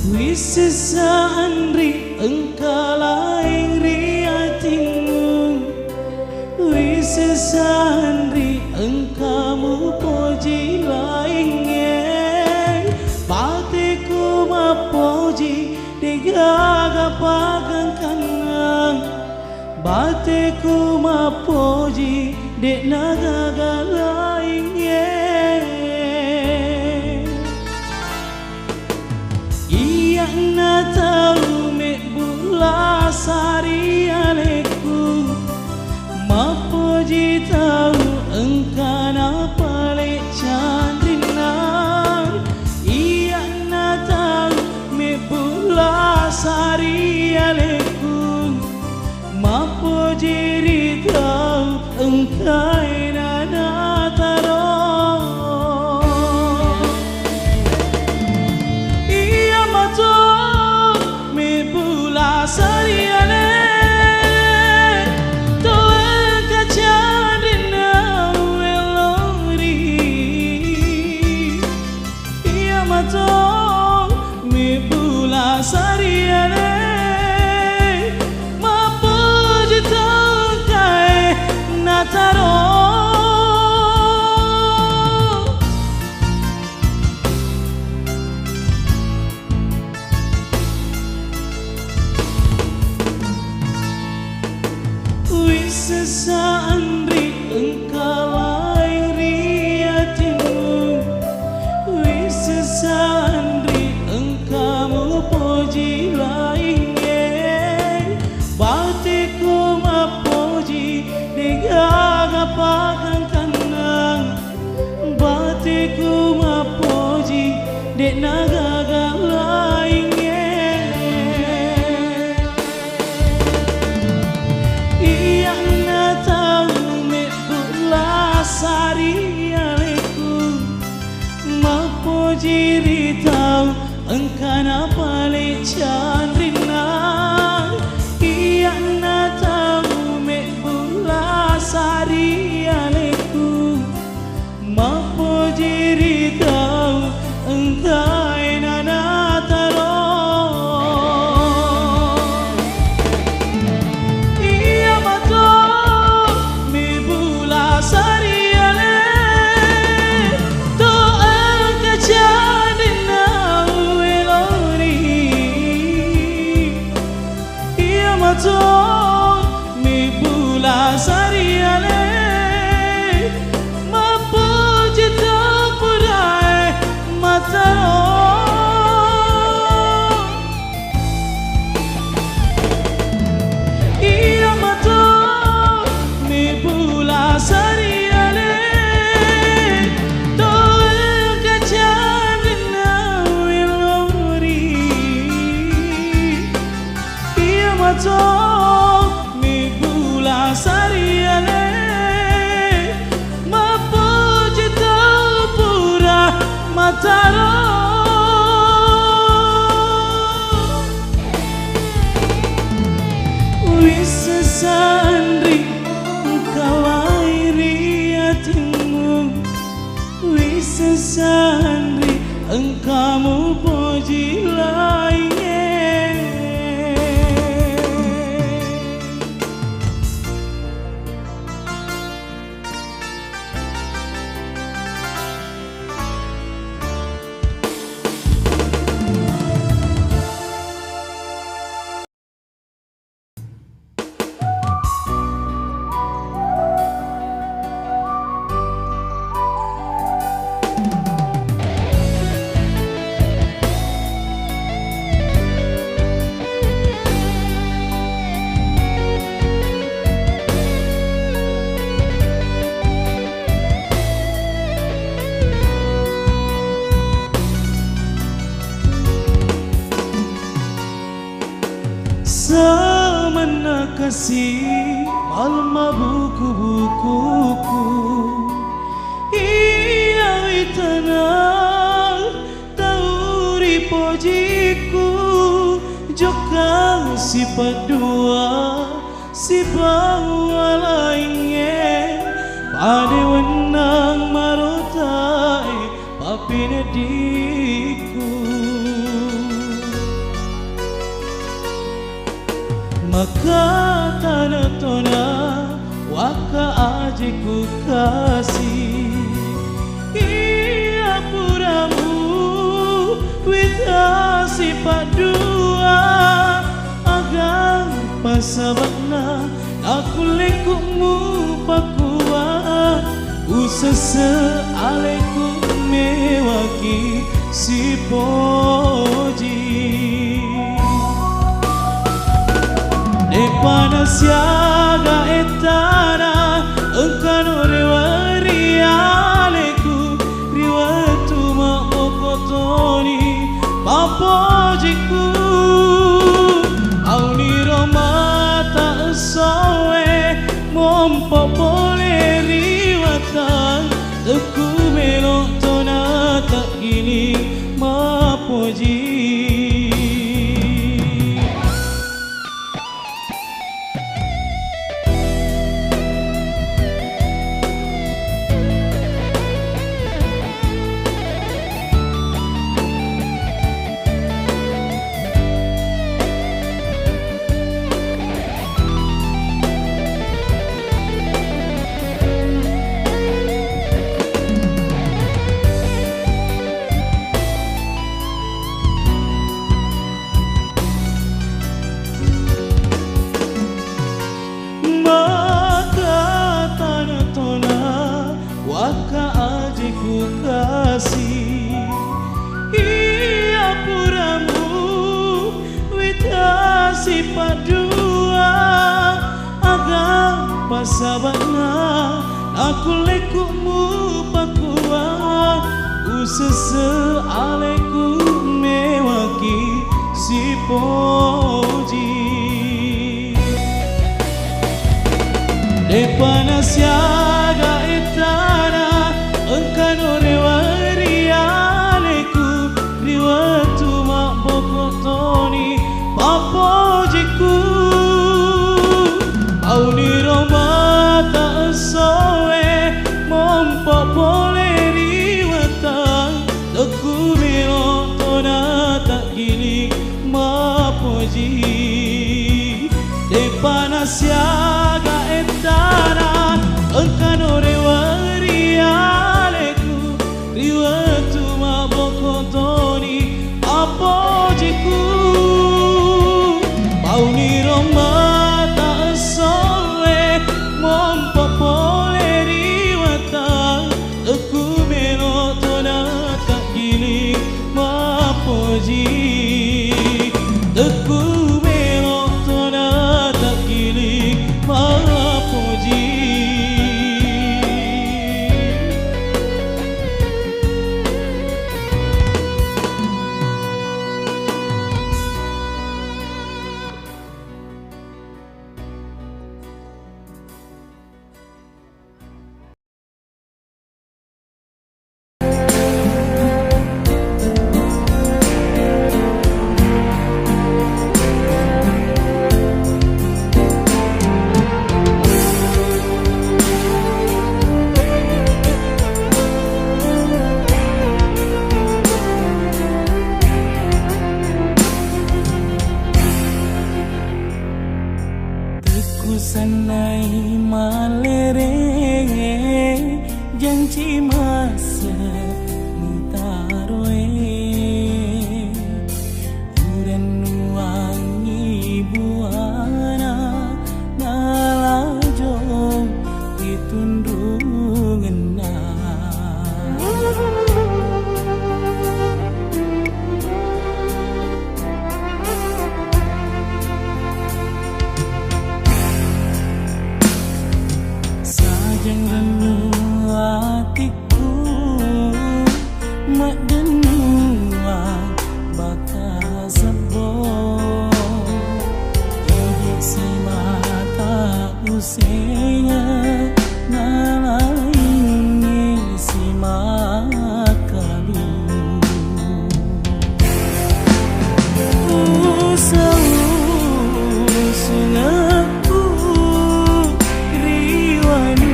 Wisesandri engkalaing riatingmu, wisesandri engkamu poji laingnya. Batiku mapoji digaga pagang kanang, batiku mapoji dek nagaga laingnya. Na tahu me bula sari aleku, mapoji tahu engkana pale chandrina. Iya na tahu me bula sari aleku, mapoji ritau engkai na taro. Sariale toa kacandina welori, iya mato me bula sariale mapoji tongkai nataro. Wisesandri engkalaing riatingmu, wisesandri engkamu poji laingnya. Batiku mapoji digaga pagang kanang, batiku mapoji dek nagaga laingnya. Sari aleku, mapoji ritau engkana pale chandrina. Iya na tahu me bula sari aleku, mapoji ritau engkai nana taro. Iya mato me bula sari me bula sariale mapoji tapurai mataro. Iya mato me bula sariale toa kacandina welori, iya mato sariale mapoji tapura mataro. Wisesandri engkalaing riatingmu, wisesandri engkamu poji laingnya. Samana kasih malma buku-bukuku, iya witana tauri pojiku, joka si padua si bawa lainnya, pade wenang marotai papine diku. maka tanah tona waka aje ku kasih ia puramu wita sifat dua agang pasabakna aku lekukmu pakuat usese aleku mewaki si poji depana siaga etana engkano rewari aleku riwatu mabokotoni papojiku au ni romata soe mompo pole riwatan teku melok tona tak gini mapoji waka aje ku kasih ia puramu wita sifat dua agang pasabana aku lekukmu pakuat usese aleku mewaki si poji depana siaga etana engkano rewari aleku riwatu mabokotoni papojiku au ni romata soe mompo pole riwata teku melok tona tak gini mapoji depana siaga etana engkano rewari aleku riwatu mabokotoni apojiku bau ni romata soe mompo pole riwata teku melok tona tak gini mapoji teku melok tona tak gini mapoji sanai malere janji masa mutaroe uran nuangi buana nalajo ditundungena jangan hatiku mak denua bakal sebo ini si mata usia nalaini si makalu sungaku riwanu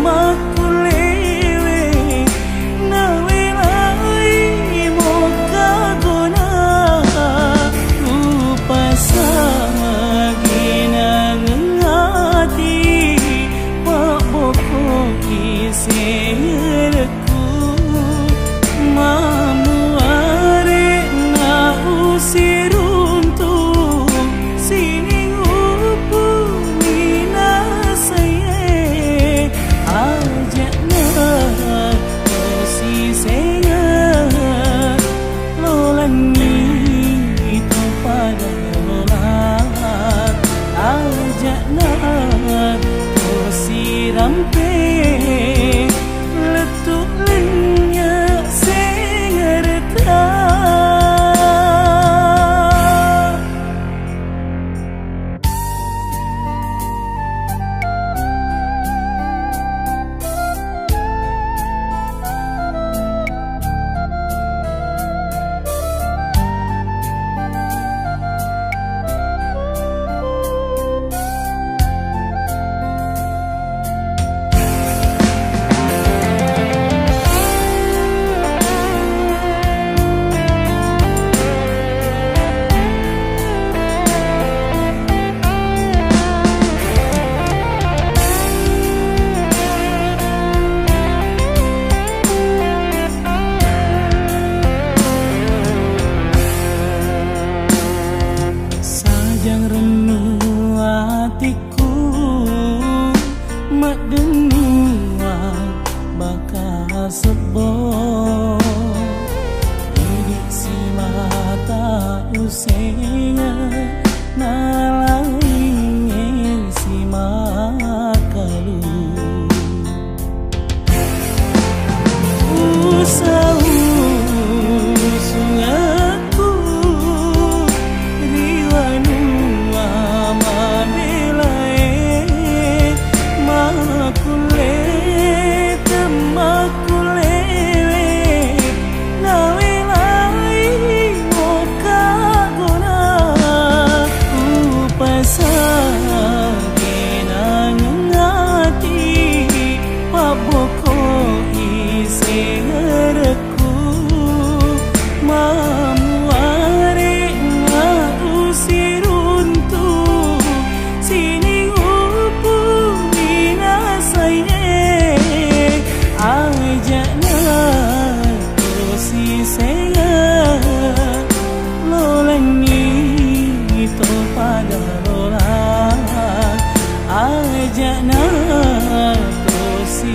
makule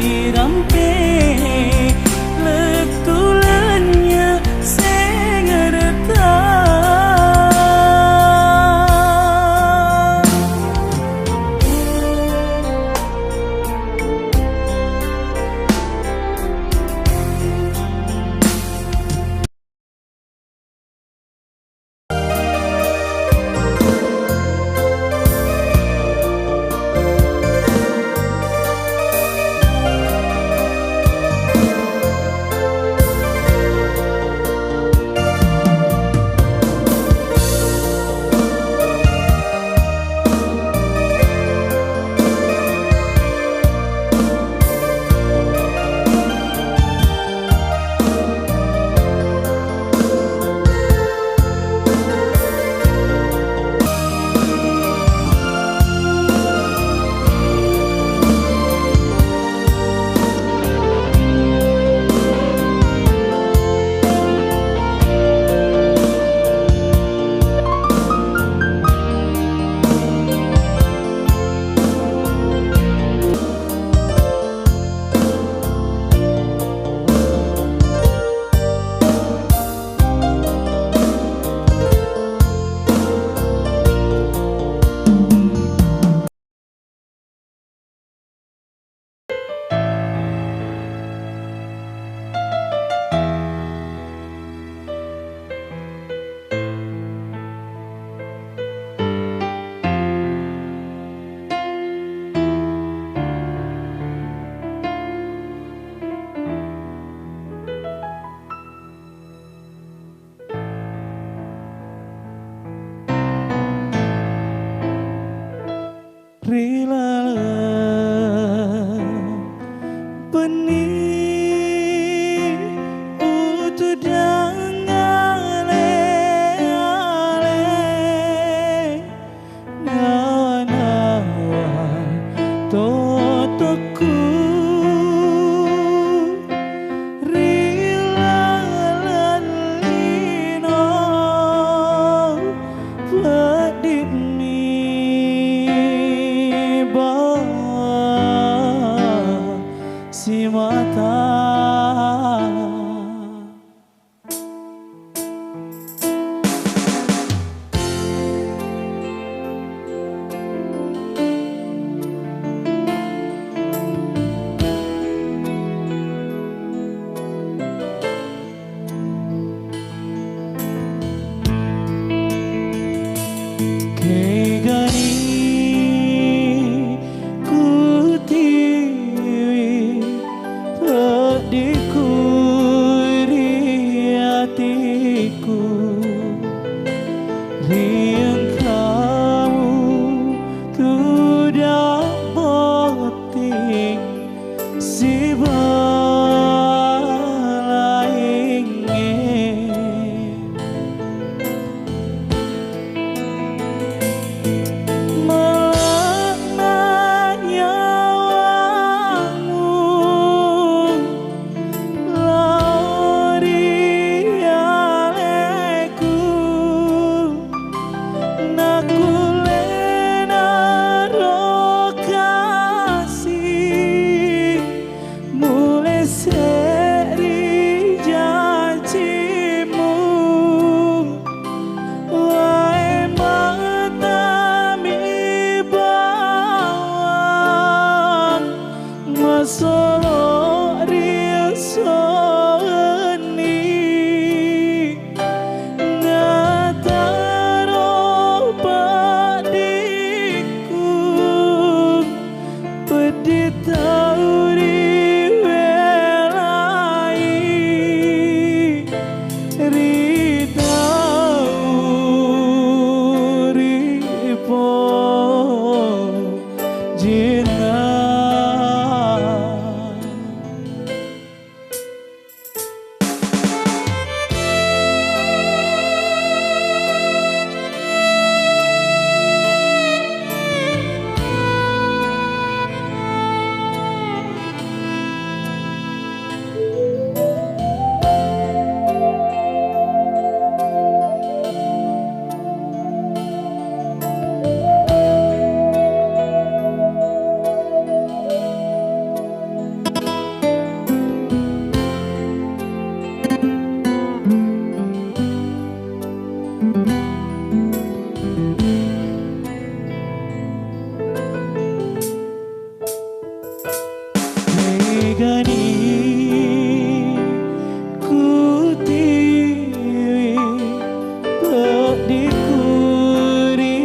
dirampe letulannya sengerta Rilalah benih utuh dangale nawa totoku rilalah lino padimi si mata solo riasoni ngataro padiku pedita uriwelai ridau ripo jina gani ku tiwi tak dikuri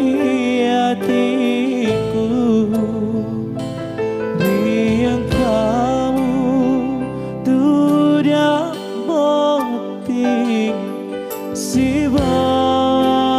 hatiku riang kamu tidak boting si balaingnya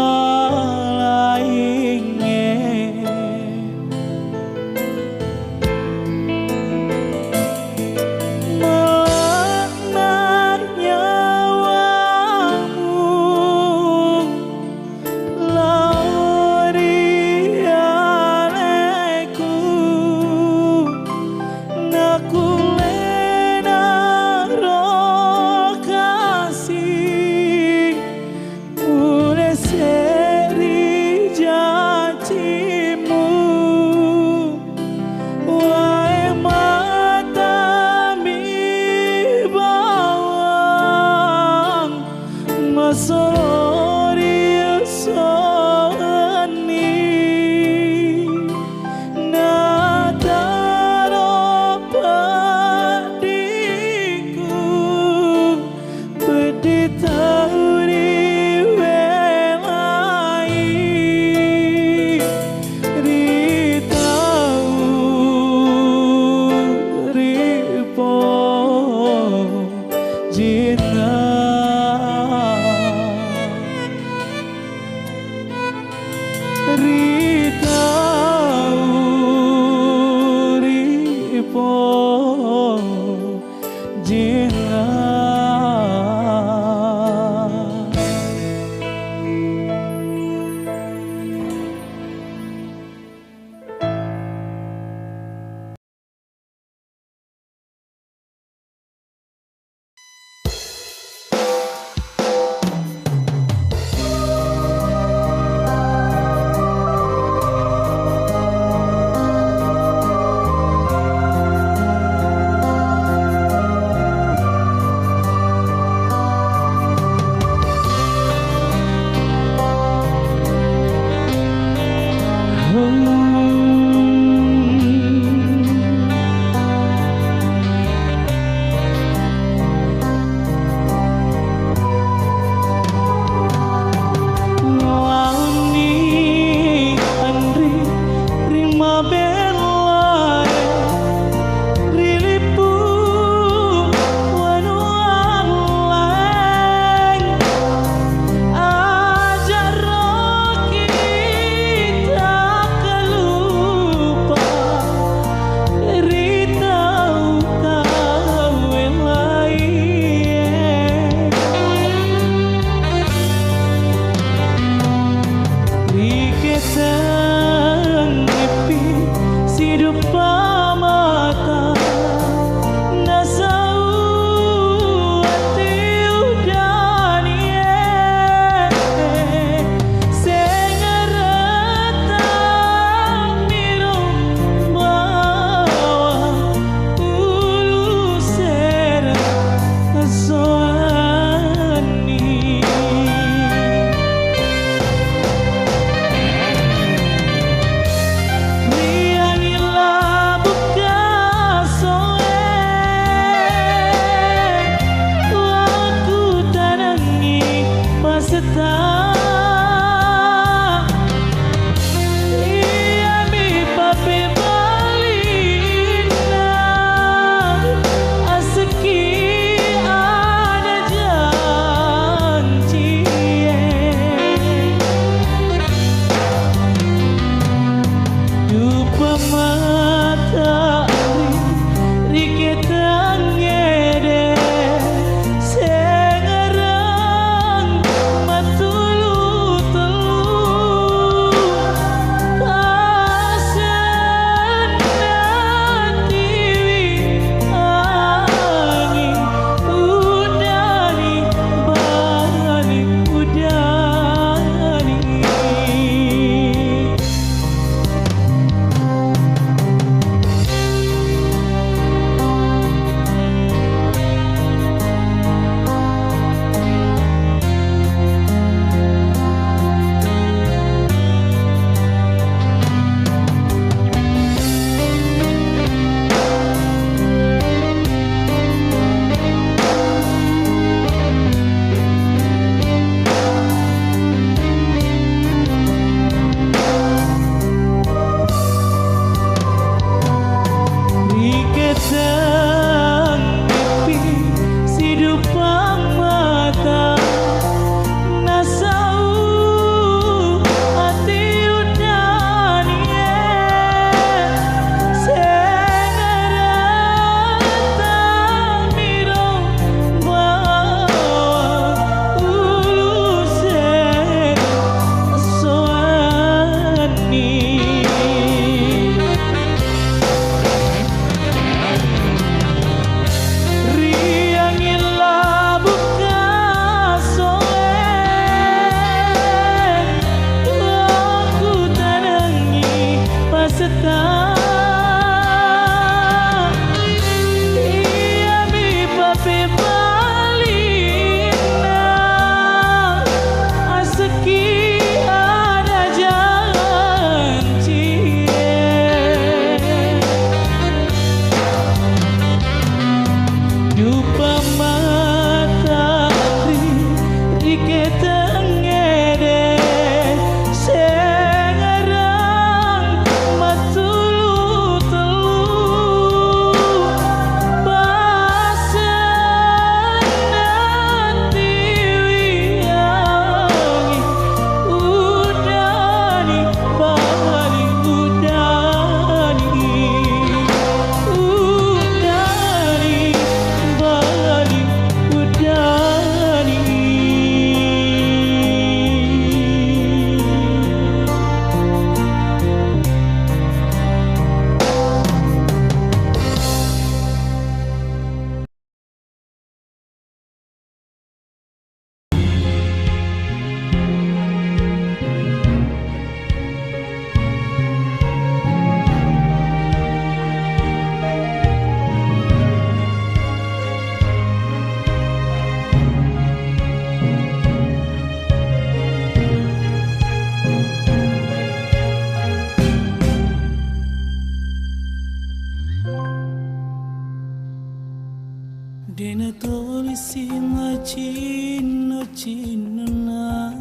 Dena tolisi macino cino na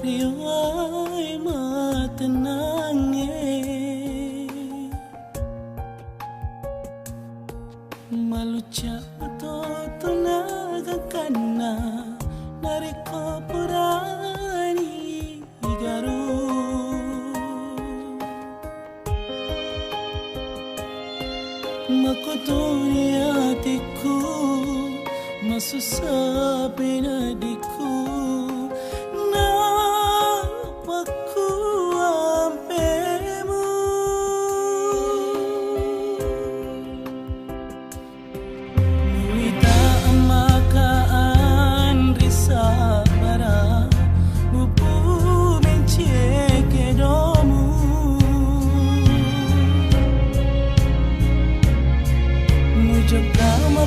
riwai matenange maluca to naga kana nariko purani garu makotoni hatiku masusapi nadiku napaku ampemu nuita amakaan risabara mupu menceke domu mujok kama